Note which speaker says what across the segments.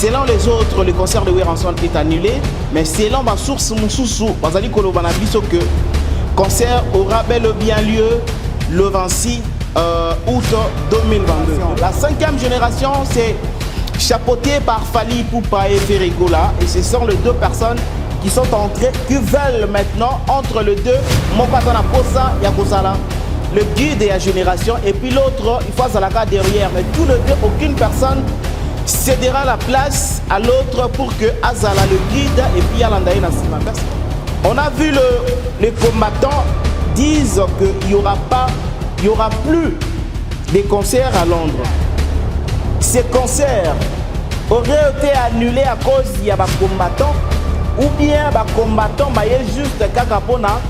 Speaker 1: selon les autres, le concert de Weranson est annulé, mais selon ma source Moussoussou, Bazali Kolobana biso que concert aura bel et bien lieu le 26 août 2022. La 5e génération, c'est chapeauté par Fally Ipupa et Ferregola, et ce sont les deux personnes qui sont entrées, qui veulent maintenant entre les deux, Mokatana Posa Yakosala, le guide de la génération, et puis l'autre, il faut Zalaka derrière, mais tous les deux, aucune personne cédera la place à l'autre pour que Azala le guide et puis Alandaï Nassima. On a vu les combattants disent qu'il n'y aura plus de concerts à Londres. Ces concerts auraient été annulés à cause il y a des combattants ou bien des combattants mais juste kakapona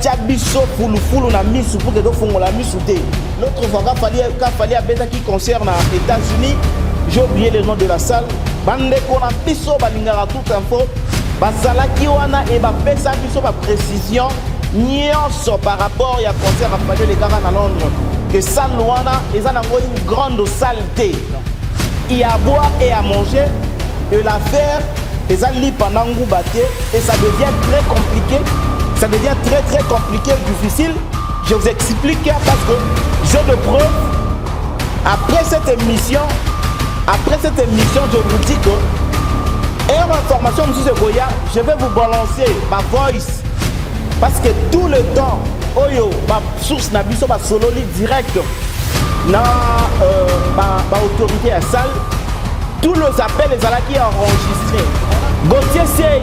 Speaker 1: Tchabiso Fulu na misu pour que nous la misu. L'autre fois qu'il fallait à qui concerne aux États-Unis. J'ai oublié le nom de la salle. Bande qu'on a piso balingara tout info. Basala kiwana et bapesa piso ba précision. Nyonso par rapport à concert à faire les gars à Londres. Que salle wana ils ont une grande saleté. Il y a à boire et à manger. Et l'affaire ils ont li pendant batté et ça devient très compliqué. Ça devient très compliqué, difficile. Je vous explique parce que j'ai de preuves. Après cette émission, je vous dis que, et en information, M. Goya, je vais vous balancer ma voice. Parce que tout le temps, Oyo, ma source n'a pas solo direct dans ma autorité à salle. Tous les appels, les alaki enregistrés. Gauthier Sey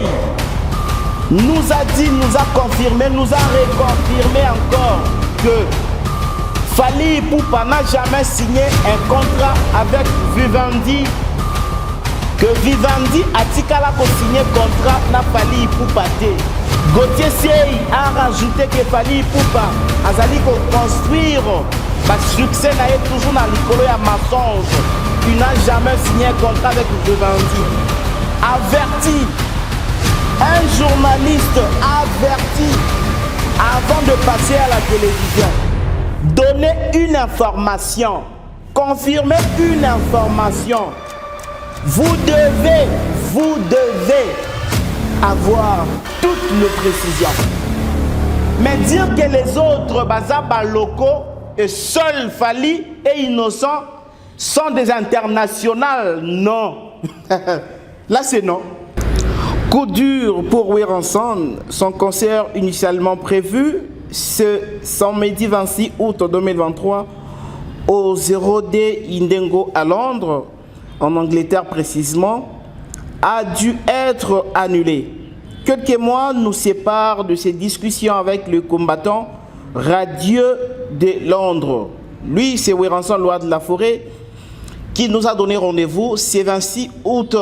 Speaker 1: nous a dit, nous a confirmé, nous a reconfirmé encore que Fally Ipupa n'a jamais signé un contrat avec Vivendi. Que Vivendi a tikala pour signer contrat na Fally Ipupa. Gauthier Sey a rajouté que Fally Ipupa a zali ko construire le succès n'a toujours dans l'école à mensonge. Il n'a jamais signé un contrat avec Vivendi. Averti. Un journaliste averti avant de passer à la télévision. Donner une information, confirmer une information. Vous devez avoir toutes les précisions. Mais dire que les autres bazaba locaux et seuls Fally et innocents sont des internationales, non. Là c'est non. Coup dur pour Weranson, son concert initialement prévu ce samedi 26 août 2023 au 0D Indengo à Londres, en Angleterre précisément, a dû être annulé. Quelques mois nous séparent de ces discussions avec le combattant radieux de Londres. Lui, c'est Weranson Loi de la Forêt qui nous a donné rendez-vous ce 26 août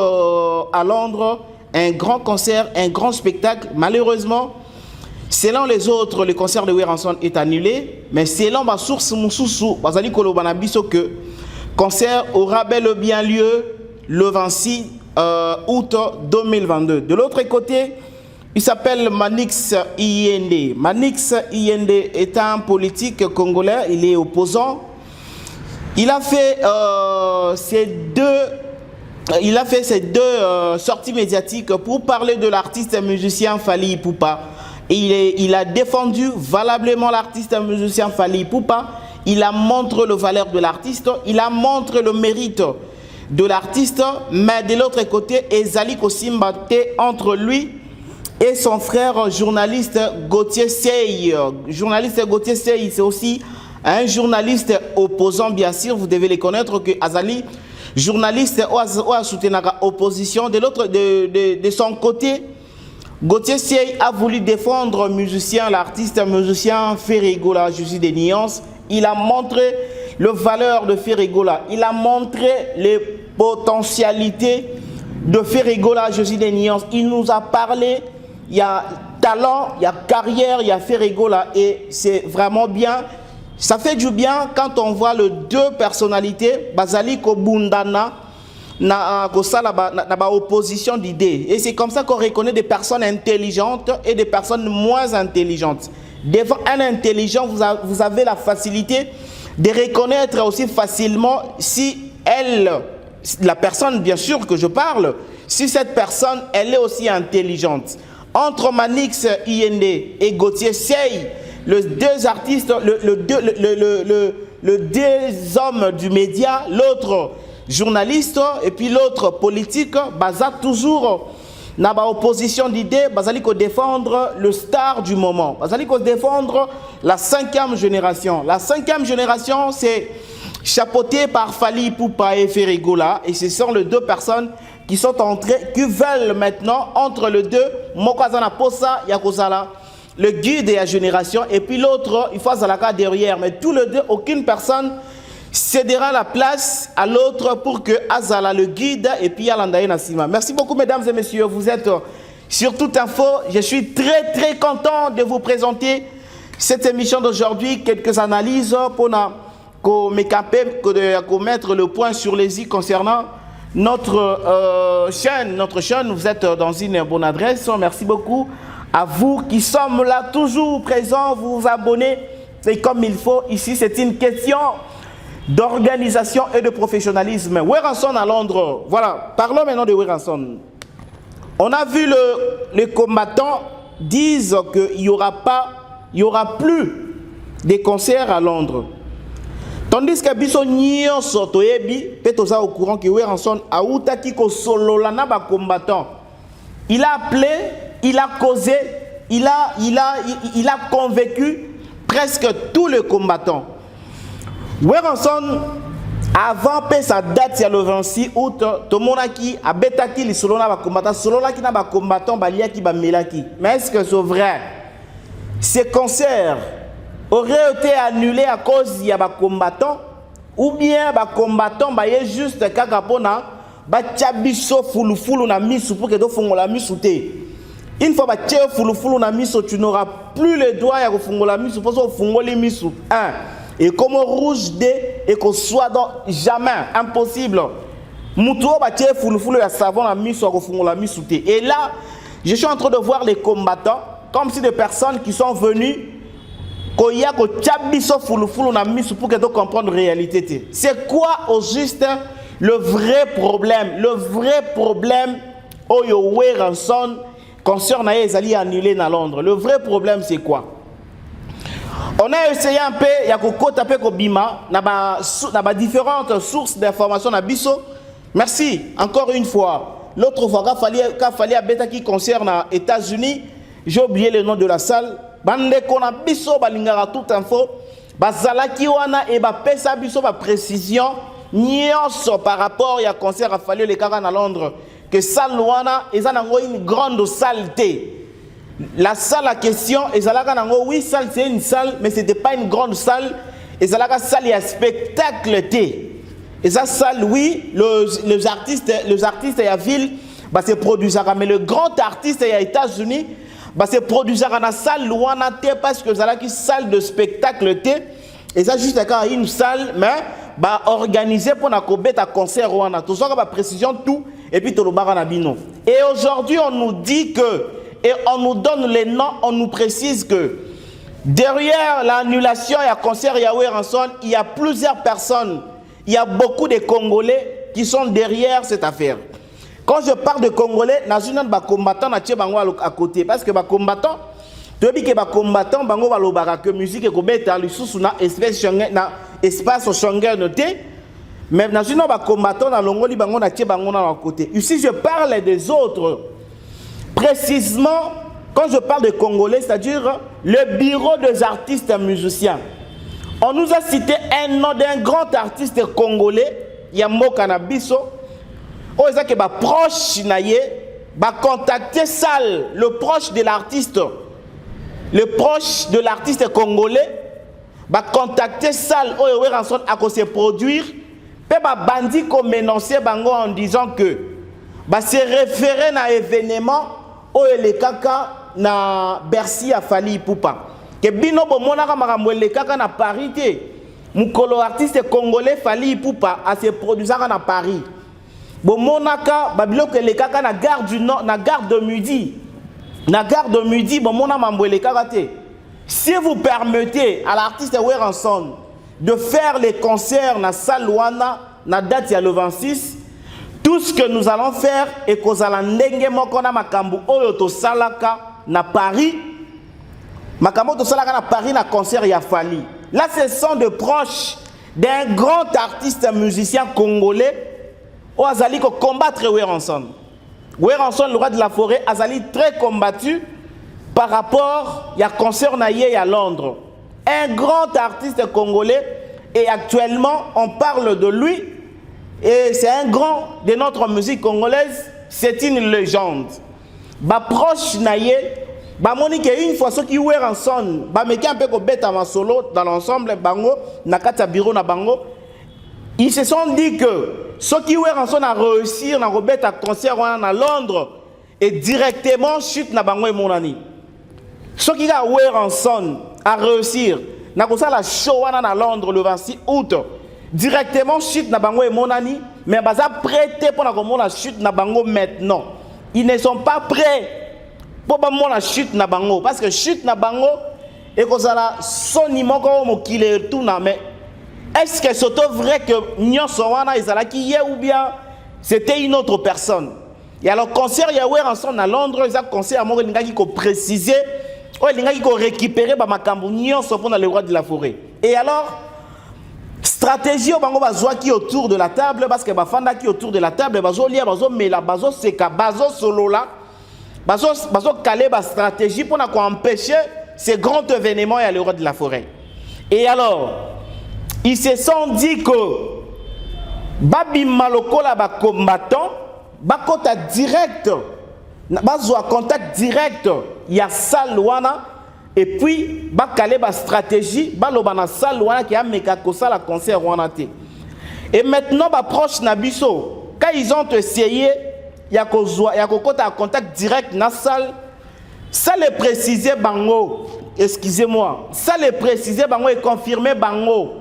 Speaker 1: à Londres. Un grand concert, un grand spectacle. Malheureusement, selon les autres, le concert de Weranson est annulé. Mais selon ma source Moussoussou, Bazali Kolobana biso que le concert aura bel et bien lieu le 26 août 2022. De l'autre côté, il s'appelle Manix Iyende. Manix Iyende est un politique congolais, il est opposant. Il a fait ces deux sorties médiatiques pour parler de l'artiste musicien Fally Ipupa. Et il a défendu valablement l'artiste musicien Fally Ipupa. Il a montré la valeur de l'artiste, il a montré le mérite de l'artiste, mais de l'autre côté, Ezali Kosimbate entre lui et son frère journaliste Gauthier Sey. Journaliste Gauthier Sey, c'est aussi un journaliste opposant, bien sûr, vous devez les connaître, que Azali, journaliste ou a soutenu l'opposition. De son côté, Gauthier Sey a voulu défendre l'artiste musicien Ferregola, Jésus des Nuances. Il a montré la valeur de Ferregola. Il a montré les potentialités de Ferregola, Jésus des Nuances. Il nous a parlé, il y a talent, il y a carrière, il y a Ferregola. Et c'est vraiment bien. Ça fait du bien quand on voit les deux personnalités, Bazali Kobundana, na opposition d'idées. Et c'est comme ça qu'on reconnaît des personnes intelligentes et des personnes moins intelligentes. Devant un intelligent, vous avez la facilité de reconnaître aussi facilement si elle la personne bien sûr que je parle, si cette personne, elle est aussi intelligente. Entre Manix IND et Gauthier Sey, les deux artistes, le deux hommes du média, l'autre journaliste et puis l'autre politique, baza toujours dans l'opposition d'idées, bazali ko défendre le star du moment, bazali ko défendre la 5e génération. La 5e génération, c'est chapeauté par Fally Ipupa et Ferrigola, et ce sont les deux personnes qui sont entrées, qui veulent maintenant, entre les deux, Mokazana Posa, Yakozala, le guide de la génération, et puis l'autre, il faut Zalaka derrière. Mais tous les deux, aucune personne cédera la place à l'autre pour que Azala, le guide, et puis Alandaye Nassima. Merci beaucoup, mesdames et messieurs. Vous êtes sur Toute Info. Je suis très, très content de vous présenter cette émission d'aujourd'hui. Quelques analyses pour mettre le point sur les i concernant notre chaîne. Vous êtes dans une bonne adresse. Merci beaucoup à vous qui sommes là toujours présents. Vous vous abonnez. C'est comme il faut. Ici, c'est une question d'organisation et de professionnalisme. Werenson à Londres. Voilà. Parlons maintenant de Werenson. On a vu les combattants disent qu'il n'y aura plus de concerts à Londres. Tandis que biso nyonso toyebi petoza au courant que Werenson a outaki ko solola na ba combattant. Il a appelé, il a causé, il a convaincu presque tous les combattants. Werenson avant sa date le 26 août, tomonaki a betaki li solona ba combattant, sololaki na ba combattant baliaki ba melaki. Mais est-ce que c'est vrai? Ces concerts aurait été annulé à cause de combattants, ou bien les combattants sont juste kakapona bachabiso fulufulu na misu pour que do fongola misu te. Une fois bache fulufulu na misu, tu n'auras plus le droit à fongola misu pour que fongoli misu. Et comme rouge D et qu'on soit dans jamais impossible. Mutuo bache fulufulu ya savon na misu à fongola misu te. Et là, je suis en train de voir les combattants comme si des personnes qui sont venues pour que tu comprennes la réalité. C'est quoi au juste le vrai problème? Le vrai problème au Werenson concerne les alliés annulés dans Londres. Le vrai problème c'est quoi? On a essayé un peu, il y a Bima, différentes sources d'informations na biso. Merci encore une fois. L'autre fois qu'il fallait à Beta qui concerne les États-Unis, j'ai oublié le nom de la salle. Bande kona biso balingara Toute Info bazalaki wana e ba pesa biso ba précision nyonso par rapport ya concert a fallu les kaka na Londres que salle wana ezanango une grande saleté. La salle à question ezalaka nango oui salle c'est une salle mais c'était pas une grande salle, ezalaka salle ya spectacle té. Et ça salle oui les artistes ya ville bah c'est produisent mais le grand artiste ya États-Unis bah c'est produisant dans la salle louana parce que ça une salle de spectacle et ça juste une salle mais bah organisée pour na kobeta concert wana tout ça ba précision tout et puis to lo bara na bino. Et aujourd'hui on nous dit que et on nous donne les noms, on nous précise que derrière l'annulation et concert ya Werenson, il y a plusieurs personnes, il y a beaucoup de Congolais qui sont derrière cette affaire. Quand je parle de Congolais, nous avons des combattants à côté. Parce que les combattants, tu dis que les combattants, bango balobara que musique et kobeta lisusu na espace Schengen noté. Mais nous avons des combattants dans l'ongoli bango na bango à côté. Ici je parle des autres. Précisément, quand je parle de Congolais, c'est-à-dire le bureau des artistes musiciens. On nous a cité un nom d'un grand artiste congolais, Yambo Kanabiso. Oh, c'est que proche naie, contacter Sal, le proche de l'artiste congolais, contacter Sal, oh, Werenson à se produire, puis bandi comme menacé bango en disant que c'est référé à événement, oh, les kaka na Bercy à Fally Ipupa. Que bino bomonaka makambo les kaka na Paris te, mukolo artiste congolais Fally Ipupa à se produire à Paris. Bon monaka babilo que les kaka na gare du nord na gare de midi bon mona mambwele kaka. Si vous permettez à l'artiste Werenson de faire les concerts na salle wana na date ya le 26 tout ce que nous allons faire et kozala ndenge moko na makambu oyo to salaka na Paris. Makambo to salaka na Paris na concert ya Fally. Là ce sont de proches d'un grand artiste musicien congolais où azali ko combattre Weranson. Weranson, le roi de la forêt, azali très combattu par rapport à concert naïe à Londres. Un grand artiste congolais et actuellement on parle de lui. Et c'est un grand de notre musique congolaise, c'est une légende. Ba proche naïe, ba monique une fois ceux qui ouèrent ensemble, ba meki un peu ko beta ma solo dans l'ensemble bango nakata bureau na bango. Ils se sont dit que ceux qui ouèrent ensemble a réussir na beta concert à Londres et directement chute na bango et monani. Ceux qui ouèrent ensemble a réussir na kosa la show à Londres le 26 août. Directement chute na bango et monani, mais baza prêté pour la chute na bango maintenant. Ils ne sont pas prêts pour la chute na bango parce que chute na bango et que ça la son imoko mo kile tout na mais est-ce que c'est vrai que nyonso wana ezala ki ou bien c'était une autre personne? Et alors concert ya wer ensemble à Londres, ça concert mo lingaki ko préciser, o lingaki ko récupérer ba makambu nyonso pour le roi de la forêt. Et alors stratégie au bango bazwa qui autour de la table parce que bafanda qui autour de la table bazo lia bazo mela bazo seka bazo solo là bazo caler ba stratégie pour empêcher ces grands événements et le roi de la forêt. Et alors ils se sont dit que babi maloko la ba combattant ba kota direct bazo contact direct ya salwana. Et puis, ba calé ba stratégie, ba lobana salle wana qui a meka kosa la concert wana te. Et maintenant ba proche na biso, quand ils ont essayé ya kokota à contact direct na salle, ça les préciser bango, excusez-moi, ça les préciser bango et confirmer bango.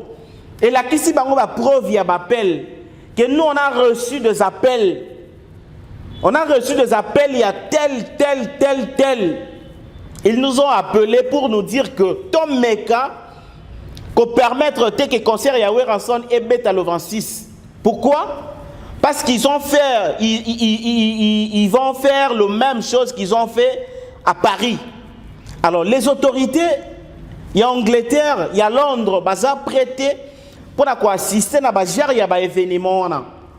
Speaker 1: Et là ici bango ba preuve ya appel que nous on a reçu des appels. On a reçu des appels il y a tel. Ils nous ont appelés pour nous dire que ton meka qu'on permettre que concert Yahweh Ranson et bêta le 26. Pourquoi? Parce qu'ils ont fait, ils vont faire la même chose qu'ils ont fait à Paris. Alors les autorités, il y a Angleterre, il y a Londres, baza prêté pour assister à un événement.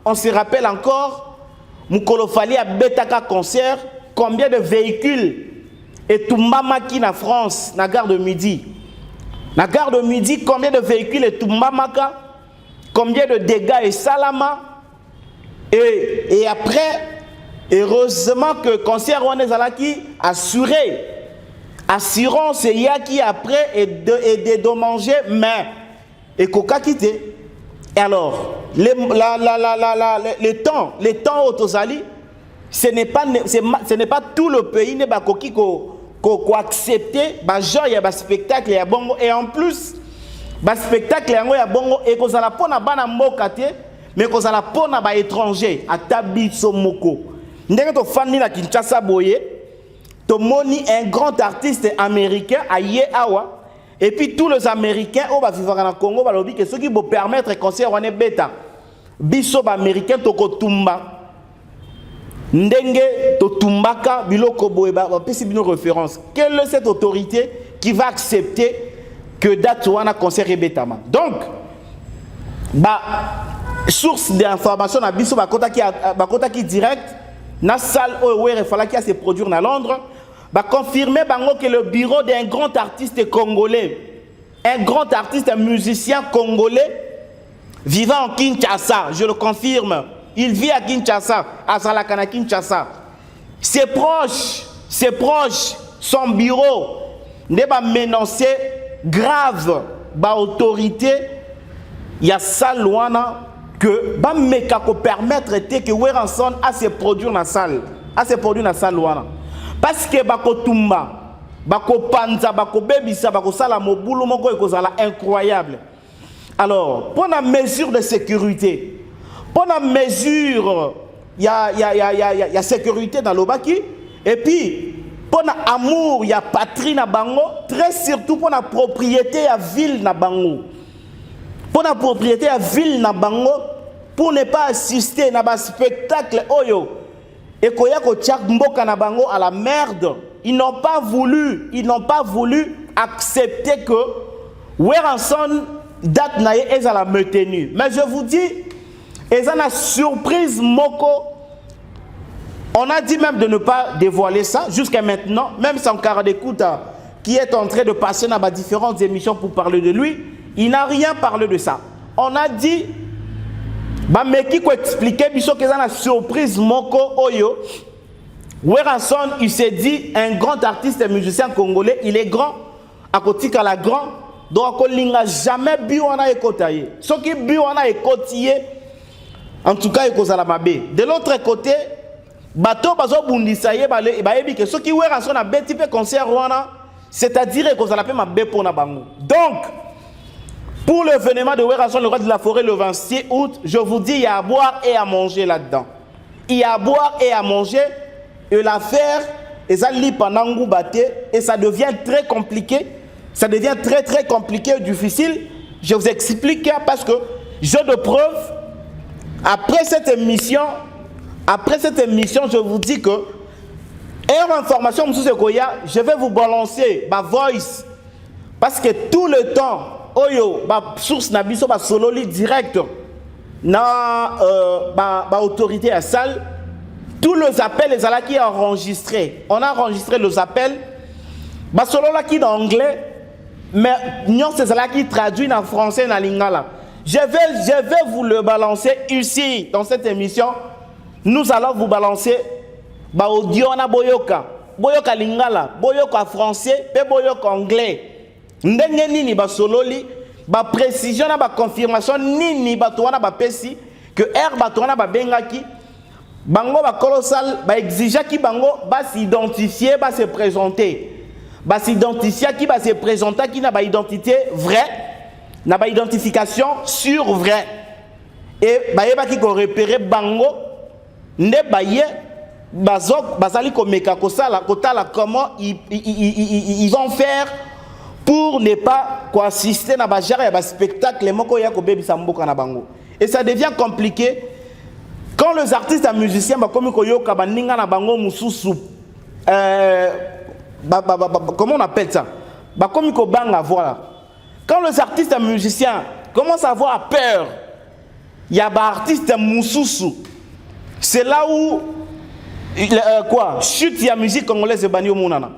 Speaker 1: On se rappelle encore, Moukolo Fally a bêta concert, combien de véhicules et tout mamaki na France, na gare de Midi. Na gare de Midi, combien de véhicules et tout mamaka, combien de dégâts et salama. Et après, heureusement que le concert Wanezalaki assuré. Assurance et yaki après et dédommagé, mais et coca quitté. Et alors, les temps au Tozali, ce n'est pas tout le pays n'est pas coquille qu'on accepter bah genre il y a un spectacle il y a bongo et en plus bah spectacle il y a bongo et qu'on a pas na bana mokate mais qu'on a pas na ba étranger à tabiso moko ndenge to fandi na Kinshasa boye to moni un grand artiste américain à Yeawa et puis tous les américains au ba vivre na Congo ba lobi que ceux qui vont permettre concert wana beta biso ba américain to ko tumba ndenge to tumbaka biloko boeba pesi bino référence. Quelle est cette autorité qui va accepter que date wana concert ebetama? Donc ba source d'information na biso bakota ki direct na salle où il fallait qu'il se produire na Londres ba confirmer bango que le bureau d'un grand artiste congolais, un grand artiste, un musicien congolais vivant en Kinshasa, je le confirme. Il vit à Kinshasa, à Salakana Kinshasa. Ses proches, son bureau, n'est pas menacé grave, ba autorité, il y a ça loin que ba meka ko permettre que Weranson a se produire dans la salle, loin. Parce que ba ko tumba, ba ko panza, ba ko bebisa, ba ko sala mobulu moko e ko sala incroyable. Alors, pour la mesure de sécurité, pour la mesure, il y a sécurité dans l'Obaki. Et puis, pour l'amour, il y a patrie na bango. Très surtout pour la propriété à ville na bango. Pour la propriété à ville na bango, pour ne pas assister à un spectacle oyo et koya ko tchak mboka na bango à la merde. Ils n'ont pas voulu accepter que Weranson date naie est à la me tenue. Mais je vous dis, ils ont la surprise moko. On a dit même de ne pas dévoiler ça jusqu'à maintenant, même sans Karadekuta qui est en train de passer dans différentes émissions pour parler de lui, il n'a rien parlé de ça. On a dit, mais qui peut expliquer qu'ils ont la surprise moko oyo. Weranson, il s'est dit, un grand artiste et musicien congolais, il est grand, à côté de la grand, donc il n'a jamais bu on a écotaillé. Ce qui bu on a écotaillé, en tout cas, il a mabé. De l'autre côté, bateau bazo bundisaye baebi que ce qui Weranson a bêti peu concert c'est-à-dire qu'il a ma mabé pour na bango. Donc, pour l'événement de Weranson, le roi de la forêt, le 26 août, je vous dis, il y a à boire et à manger là-dedans. Il y a à boire et à manger. Et l'affaire, et ça lit pendant et ça devient très compliqué. Ça devient très compliqué et difficile. Je vous explique parce que j'ai de preuves. Après cette émission, je vous dis que information, je vais vous balancer ma voice. Parce que tout le temps, oyo, ma source nabiso, ma solo direct, na autorité à salle. Tous les appels, les ala qui enregistrés. On a enregistré les appels. Solo là qui en anglais, mais non c'est ala qui traduit en français en lingala. Je vais vous le balancer ici dans cette émission. Nous allons vous balancer audio na boyoka, boyoka lingala, boyoka français, pe boyoka anglais. Ndenge nini solo li, précision na confirmation nini toana pesi que toana bengaki. Bango ba colossal ba exiger qui bango ba s'identifier, ba se présenter. Ba s'identifier qui ba se présenter qui n'a pas identité vraie, n'a pas identification sur vrai. Et ba yeba qui ko repérer bango ne ba ye bazok bazali ko meka ko sala kotala comment ils vont faire pour ne pas assister na ba jara ba spectacle moko ya ko bebisa mboka na bango. Et ça devient compliqué. Quand les artistes et musiciens, comme comment on appelle ça? Voilà. Quand les artistes et musiciens commencent à avoir peur, il y a des artistes moussoussou. C'est là où chute la musique congolaise et banni au monana.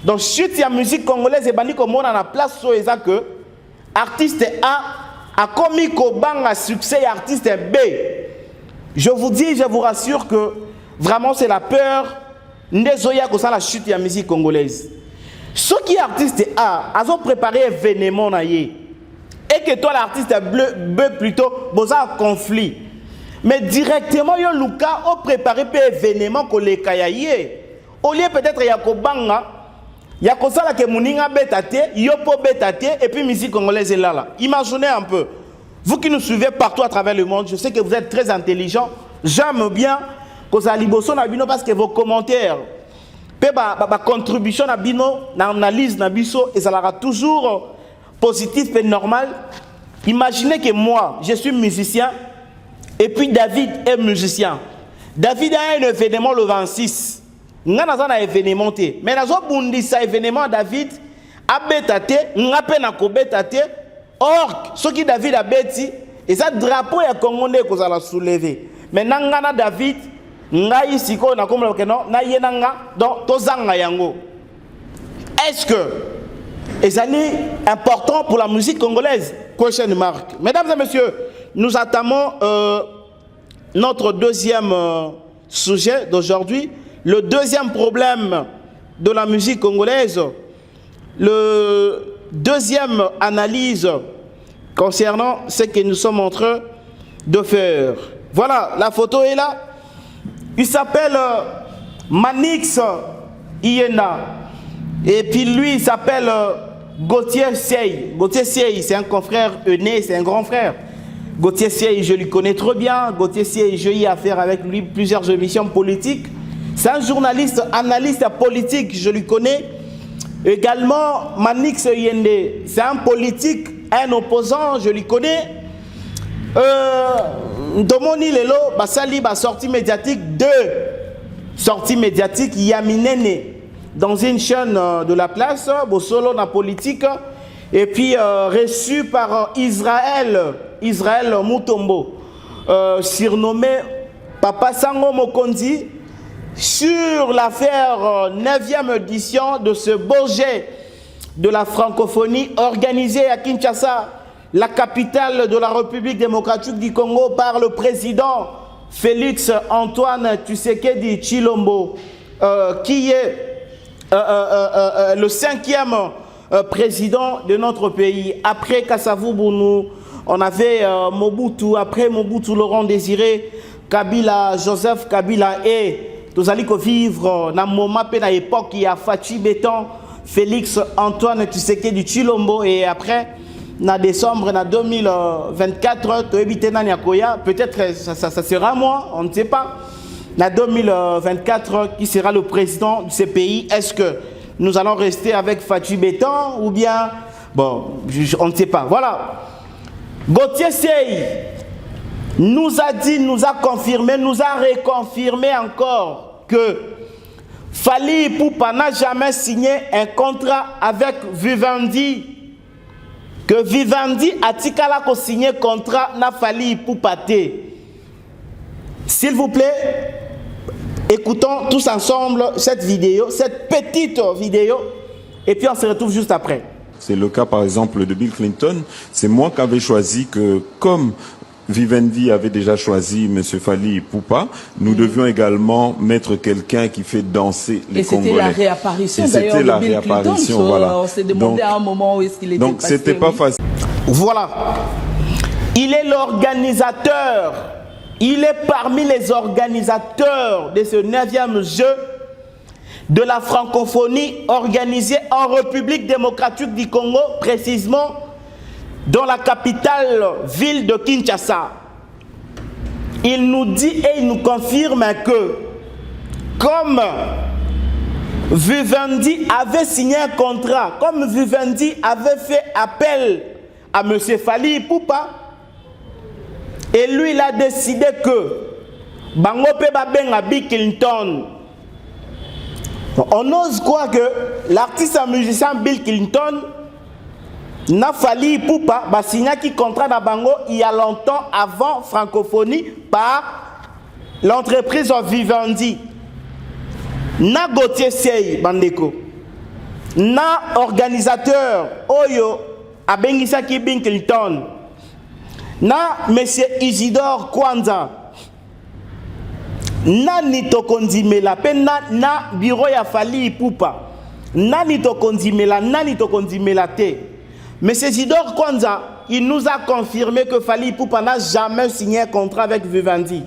Speaker 1: Donc chute la musique congolaise et banni au monana place sur les que artiste A commis qu'au bang succès artiste B. Je vous dis, je vous rassure que vraiment c'est la peur Ndezoya que ça la chute de la musique congolaise. Ceux qui artistes A, ils ont préparé un événement et que toi l'artiste B plutôt, vous avez un conflit. Mais directement, yo Luka ont préparé un événement que les kayaye. Au lieu peut-être yakobanga, yakosala ke muninga betate, yopo betate et puis musique congolaise est là. Imaginez un peu. Vous qui nous suivez partout à travers le monde, je sais que vous êtes très intelligents. J'aime bien que ça liboso na bino parce que vos commentaires, ma contribution na bino, na analyse na biso, et ça sera toujours positif et normal. Imaginez que moi, je suis musicien et puis David est musicien. David a un événement le 26. Nga na un événement te. Mais na zo bundi sa événement David a betate, nga pe na ko betate. Or, ce qui David a bêti, et ça drapeau est congolais qu'on a soulevé. Mais nangana David, ngai siko na comme le non, na yenanga donc tozanga yango. Est-ce que c'est important pour la musique congolaise? Question marque. Mesdames et messieurs, nous entamons notre deuxième sujet d'aujourd'hui, le deuxième problème de la musique congolaise, le deuxième analyse concernant ce que nous sommes en train de faire. Voilà, la photo est là. Il s'appelle Manix Iena. Et puis lui, il s'appelle Gauthier Sey. Gauthier Sey, c'est un confrère né, c'est un grand frère. Gauthier Sey, je le connais trop bien. Gauthier Sey, j'ai eu affaire avec lui plusieurs émissions politiques. C'est un journaliste, analyste politique, je le connais. Également, Manix Yende, c'est un politique, un opposant, je le connais. Domoni Lelo, Basali, sortie médiatique, 2 sorties médiatiques, Yaminene, dans une chaîne de la place, Bosolo, la politique, et puis reçu par Israël Mutombo, surnommé Papa Sango Mokondi, sur l'affaire 9e édition de ce beau jet de la francophonie organisé à Kinshasa, la capitale de la République démocratique du Congo, par le président Félix Antoine Tshisekedi Tshilombo, qui est le 5e président de notre pays. Après Kasavu Bounou, on avait Mobutu, après Mobutu, Laurent Désiré Kabila, Joseph Kabila, et nous allons vivre dans un moment, dans l'époque, il y a Fachi Béton, Félix Antoine Tshisekedi Tshilombo, et après, en décembre 2024, peut-être ça sera moi, on ne sait pas. En 2024, qui sera le président de ce pays? Est-ce que nous allons rester avec Fachi Béton ou bien, bon, on ne sait pas. Voilà. Gauthier Sey nous a dit, nous a confirmé, nous a reconfirmé encore que Fally Ipupa n'a jamais signé un contrat avec Vivendi. Que Vivendi a tikala ko signé contrat na Fally Ipupa te. S'il vous plaît, écoutons tous ensemble cette vidéo, cette petite vidéo, et puis on se retrouve juste après.
Speaker 2: C'est le cas par exemple de Bill Clinton. C'est moi qui avais choisi que, comme Vivendi avait déjà choisi M. Fally Ipupa, nous devions également mettre quelqu'un qui fait danser les Congolais.
Speaker 3: Et c'était la réapparition d'ailleurs de Bill Clinton.
Speaker 2: Voilà.
Speaker 3: On s'est demandé à un moment où est-ce qu'il était passé.
Speaker 2: Donc c'était pas facile.
Speaker 1: Voilà. Il est l'organisateur. Il est parmi les organisateurs de ce 9e jeu de la francophonie organisé en République démocratique du Congo, précisément dans la capitale ville de Kinshasa. Il nous dit et il nous confirme que comme Vivendi avait signé un contrat, comme Vivendi avait fait appel à M. Fally Ipupa, et lui il a décidé que Bango pe babenga Bill Clinton. On ose croire que l'artiste et musicien Bill Clinton n'a Fally Ipupa ba signé qui contrat na bango il y a longtemps avant francophonie par l'entreprise Vivendi. Na Gauthier Sey bandeko. Na organisateur Oyo abengisa ki Bill Clinton. Na monsieur Isidore Kwanza. Nani tokondimela pe na bureau ya Fally Ipupa. Nani tokondimela, nani tokondimela te. Monsieur Isidore Kwanza, il nous a confirmé que Fally Ipupa n'a jamais signé un contrat avec Vivendi.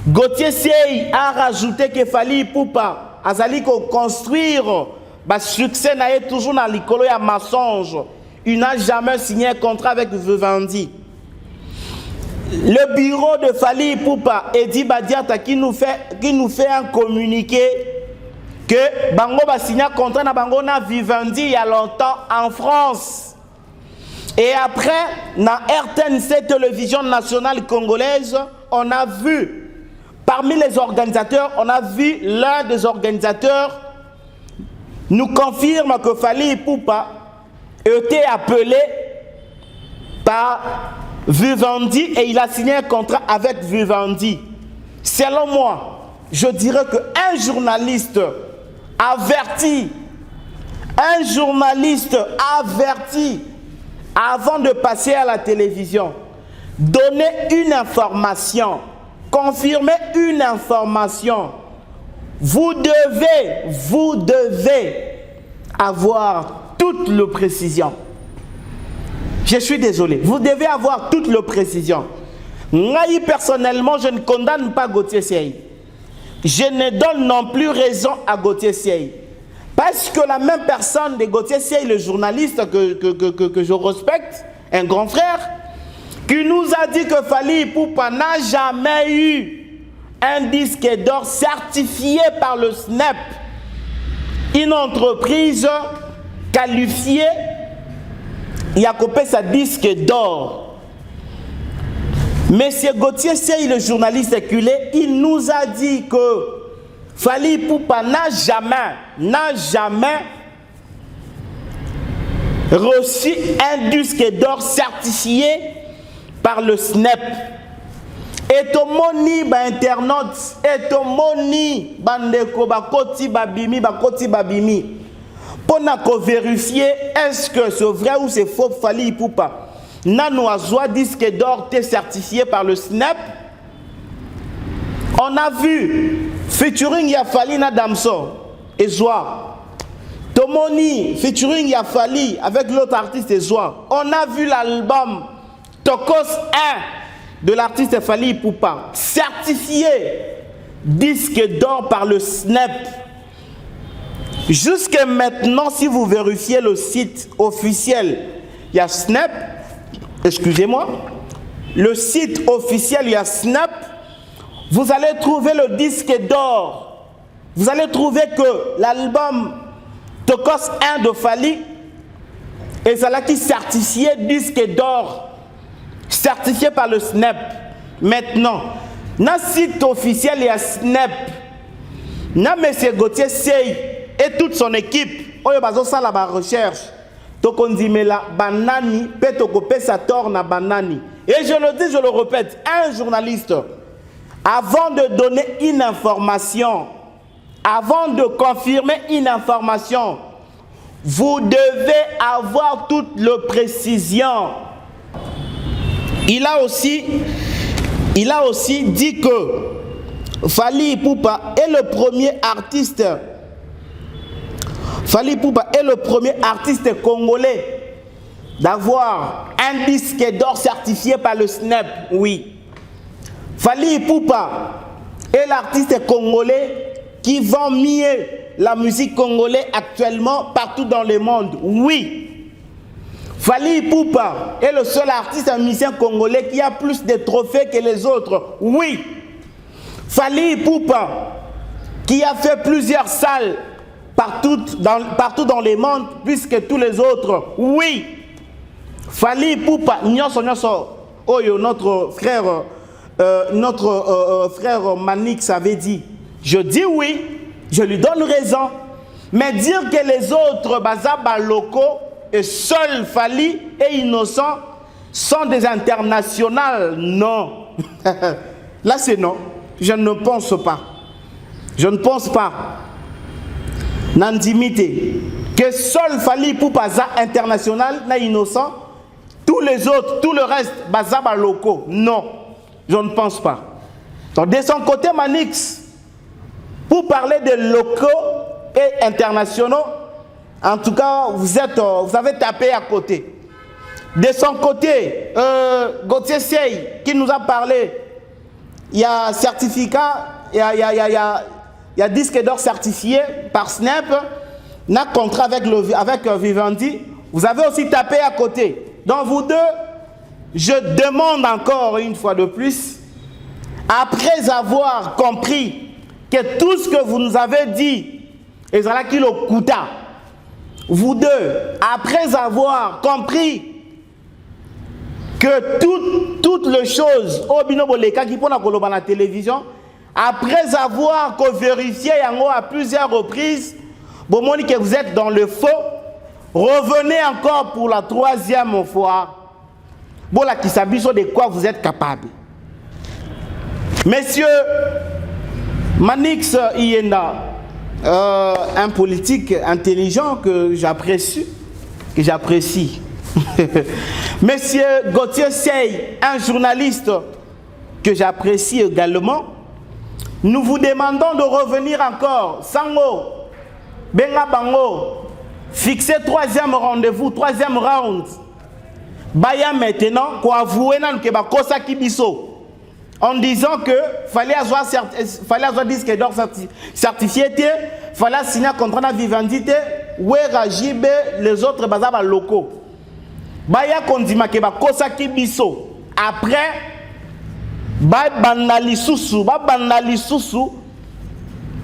Speaker 1: Gauthier Sey a rajouté que Fally Ipupa azali ko construire ba succès na toujours dans likolo ya mensonge. Il n'a jamais signé un contrat avec Vivendi. Le bureau de Fally Ipupa, Edi Badiata, qui nous fait un communiqué que Bango va signer un contrat na Bango na Vivendi il y a longtemps en France. Et après, dans RTNC Télévision Nationale Congolaise, on a vu, parmi les organisateurs, on a vu l'un des organisateurs nous confirme que Fally Ipupa était appelé par Vivendi et il a signé un contrat avec Vivendi. Selon moi, je dirais qu'un journaliste averti, avant de passer à la télévision, donner une information, confirmer une information, vous devez avoir toute la précision. Je suis désolé, vous devez avoir toute la précision. Moi, personnellement, je ne condamne pas Gauthier Sey. Je ne donne non plus raison à Gauthier Sey. Parce que la même personne de Gauthier Sey, le journaliste que je respecte, un grand frère, qui nous a dit que Fally Ipupa n'a jamais eu un disque d'or certifié par le SNEP, une entreprise qualifiée, il a coupé sa disque d'or. Monsieur Gauthier Sey, le journaliste éculé, il nous a dit que Fally Ipupa n'a jamais reçu un disque d'or certifié par le SNEP. Et tomoni ba internautes, et tomoni bandeko bakoti babimi. Pour vérifier est-ce que c'est vrai ou c'est faux Fally Ipupa. Nano Azwa disque d'or t'est certifié par le SNEP. On a vu featuring Yafali na Damso et Zoa. Tomoni featuring Yafali avec l'autre artiste Zoa. On a vu l'album Tokos 1 de l'artiste Fally Ipupa certifié disque d'or par le SNEP. Jusqu'à maintenant, si vous vérifiez le site officiel, il y a SNEP. Excusez-moi, le site officiel, il y a Snap, vous allez trouver le disque d'or. Vous allez trouver que l'album Tokos 1 de Fally est cela qui certifié disque d'or, certifié par le Snap. Maintenant, dans le site officiel, il y a Snap. Dans M. Gauthier Sey et toute son équipe, on va la recherche. Tokondimela banani petokopé sa torna banani. Et je le dis, je le répète, un journaliste, avant de donner une information, avant de confirmer une information, vous devez avoir toute la précision. Il a aussi dit que Fally Ipupa est le premier artiste. Fally Ipupa est le premier artiste congolais d'avoir un disque d'or certifié par le SNEP, oui. Fally Ipupa est l'artiste congolais qui vend mieux la musique congolaise actuellement partout dans le monde, oui. Fally Ipupa est le seul artiste musicien congolais qui a plus de trophées que les autres, oui. Fally Ipupa qui a fait plusieurs salles partout dans le monde, puisque tous les autres, oui. Fally Ipupa, notre frère Manix avait dit, je dis oui, je lui donne raison, mais dire que les autres, Bazaba locaux, et seul Fally et Innocent sont des internationales, non. Là c'est non, je ne pense pas. Je ne pense pas. Nandimité que seul Fally Ipupa international na innocent, tous les autres, tout le reste bazaba locaux, non, je ne pense pas. Donc de son côté Manix, pour parler de locaux et internationaux, en tout cas vous avez tapé à côté. De son côté, Gauthier Sey qui nous a parlé, il y a certificat, il y a disque d'or certifié par Snap, il y a contrat avec Vivendi. Vous avez aussi tapé à côté. Donc vous deux, je demande encore une fois de plus, après avoir compris que tout ce que vous nous avez dit, et ça qui le coûta, vous deux, après avoir compris que toutes les choses, au binoboleka qui pona koloba la télévision, après avoir vérifié à plusieurs reprises, bon, que vous êtes dans le faux, revenez encore pour la troisième fois. Bon, là, qui s'habille de quoi vous êtes capable. Monsieur Manix Iena, un politique intelligent que j'apprécie. Monsieur Gauthier Sey, un journaliste que j'apprécie également. Nous vous demandons de revenir encore. Sango, Benga Bango, fixez troisième rendez-vous, troisième round. Baya maintenant, quoi avouer en disant que fallait avoir disque d'or certifié, fallait signer un contrat de vivandité, Rajibe, les autres bazaba locaux. Baya kondima ke ba kosaki biso. Après, banali susu,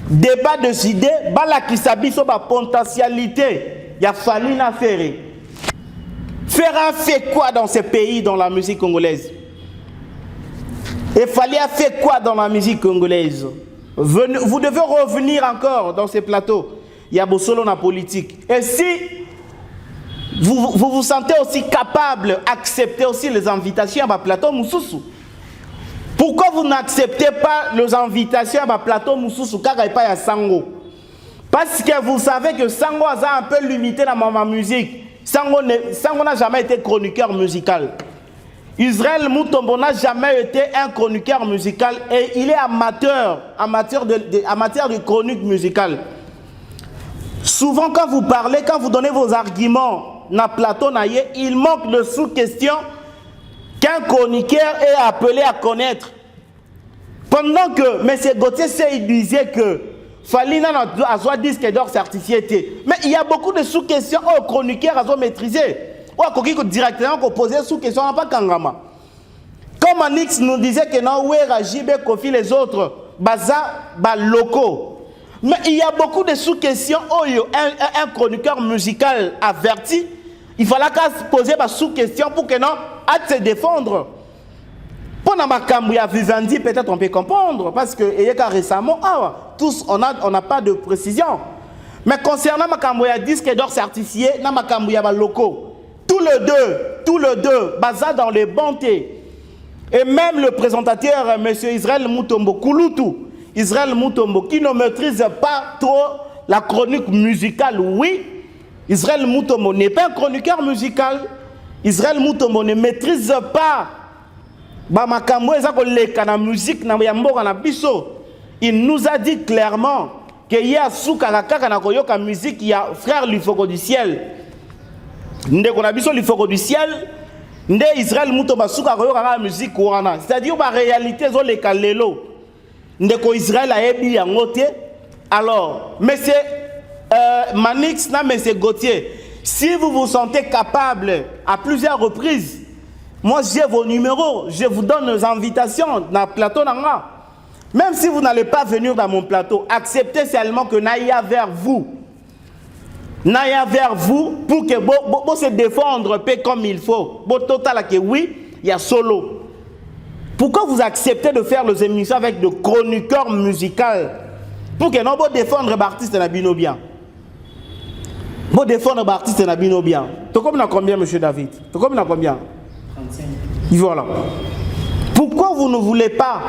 Speaker 1: débat de idées, la qui s'habille sur la potentialité, il a fallu la faire. Faire fait quoi dans ces pays, dans la musique congolaise? Et Fally a fait quoi dans la musique congolaise? Vous devez revenir encore dans ces plateaux. Il y a beau solo dans la politique. Et si vous vous sentez aussi capable d'accepter aussi les invitations à ma plateau Moussoussou, pourquoi vous n'acceptez pas les invitations à ma plateau Moussoussou car il n'y a pas de Sango? Parce que vous savez que Sango a un peu limité dans ma musique. Sango n'a jamais été chroniqueur musical. Israël Mutombo n'a jamais été un chroniqueur musical et il est amateur en matière de chronique musicale. Souvent quand vous parlez, quand vous donnez vos arguments dans le plateau, il manque de sous-questions qu'un chroniqueur est appelé à connaître. Pendant que M. Gauthier il disait que Fally n'a pas disque d'or certifié. Mais il y a beaucoup de sous-questions aux chroniqueurs à maîtriser. Ou à quelqu'un directement poser sous-questions, on n'a pas Kangama. Comme Manix nous disait que non, Ouera, Jibé, Kofi, les autres, Baza, locaux. Mais il y a beaucoup de sous-questions. Un chroniqueur musical averti, il fallait poser des sous-questions pour que non, à se défendre. Pendant ma Kambouya Vivendi, peut-être on peut comprendre, parce que récemment, tous on n'a pas de précision. Mais concernant ma Kambouya disque d'or certifié, dans ma Kambouya locaux, tous les deux, basés dans les bontés. Et même le présentateur, M. Israël Mutombo, Kouloutou, Israël Mutombo, qui ne maîtrise pas trop la chronique musicale, oui, Israël Mutombo n'est pas un chroniqueur musical. Israël Mutombo ne maîtrise pas la musique. Il nous a dit clairement qu'il y a la musique, il y a frère Lufoko du ciel. Lufoko du ciel, Israël Mutombo la musique. C'est-à-dire la réalité, Israël a ébi en côté. Alors, M. Manix, M. Gauthier, si vous vous sentez capable à plusieurs reprises, moi j'ai vos numéros, je vous donne les invitations dans le plateau. Même si vous n'allez pas venir dans mon plateau, acceptez seulement que Naya vers vous. Naya vers vous pour que vous se défendre comme il faut. Total que oui, il y a solo. Pourquoi vous acceptez de faire les émissions avec des chroniqueurs musicaux pour que non vous défendre l'artiste na bino bien? Vous défendre l'artiste na bino bien. Tu connais combien, monsieur David? Tu connais combien? 35. Voilà. Pourquoi vous ne voulez pas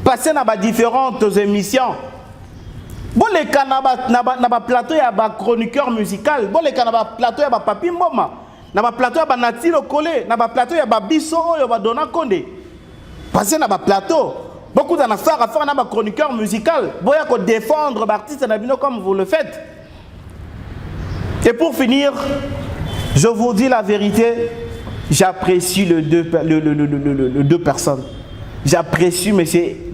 Speaker 1: passer dans différentes émissions? Bon, les canabas na plateau ya ba chroniqueur musical. Bon, les canabas plateau ya ba papi mboma. Na ba plateau ya ba Natilo Kole. Na ba plateau ya ba biso oyo ba Dona Konde. Passer dans ba plateau. Beaucoup d'en affaires à faire dans ma chroniqueur musical. Vous pouvez défendre l'artiste comme vous le faites. Et pour finir, je vous dis la vérité, j'apprécie les deux personnes. J'apprécie M.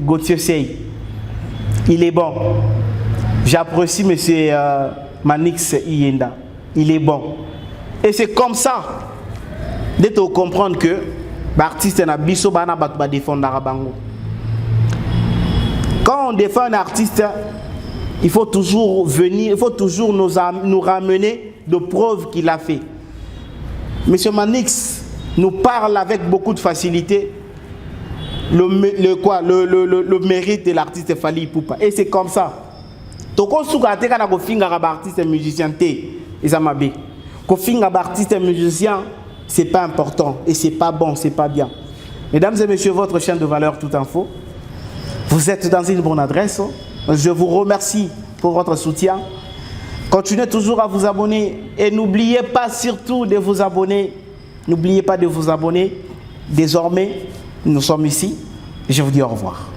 Speaker 1: Gauthier Sey. Il est bon. J'apprécie M. Manix Iyenda. Il est bon. Et c'est comme ça de comprendre que l'artiste n'a pas défendre la bango. Quand on défend un artiste, il faut toujours venir, il faut toujours nous ramener de preuves qu'il a fait. Monsieur Manix nous parle avec beaucoup de facilité le mérite de l'artiste Fally Ipupa. Et c'est comme ça. Toko soukate kana ko finga ba artiste musicien té ezamabe. Ko finga ba artiste musicien, c'est pas important et c'est pas bon, c'est pas bien. Mesdames et messieurs, votre chaîne de valeur Tout Info. Vous êtes dans une bonne adresse. Je vous remercie pour votre soutien. Continuez toujours à vous abonner et n'oubliez pas surtout de vous abonner. N'oubliez pas de vous abonner. Désormais, nous sommes ici. Je vous dis au revoir.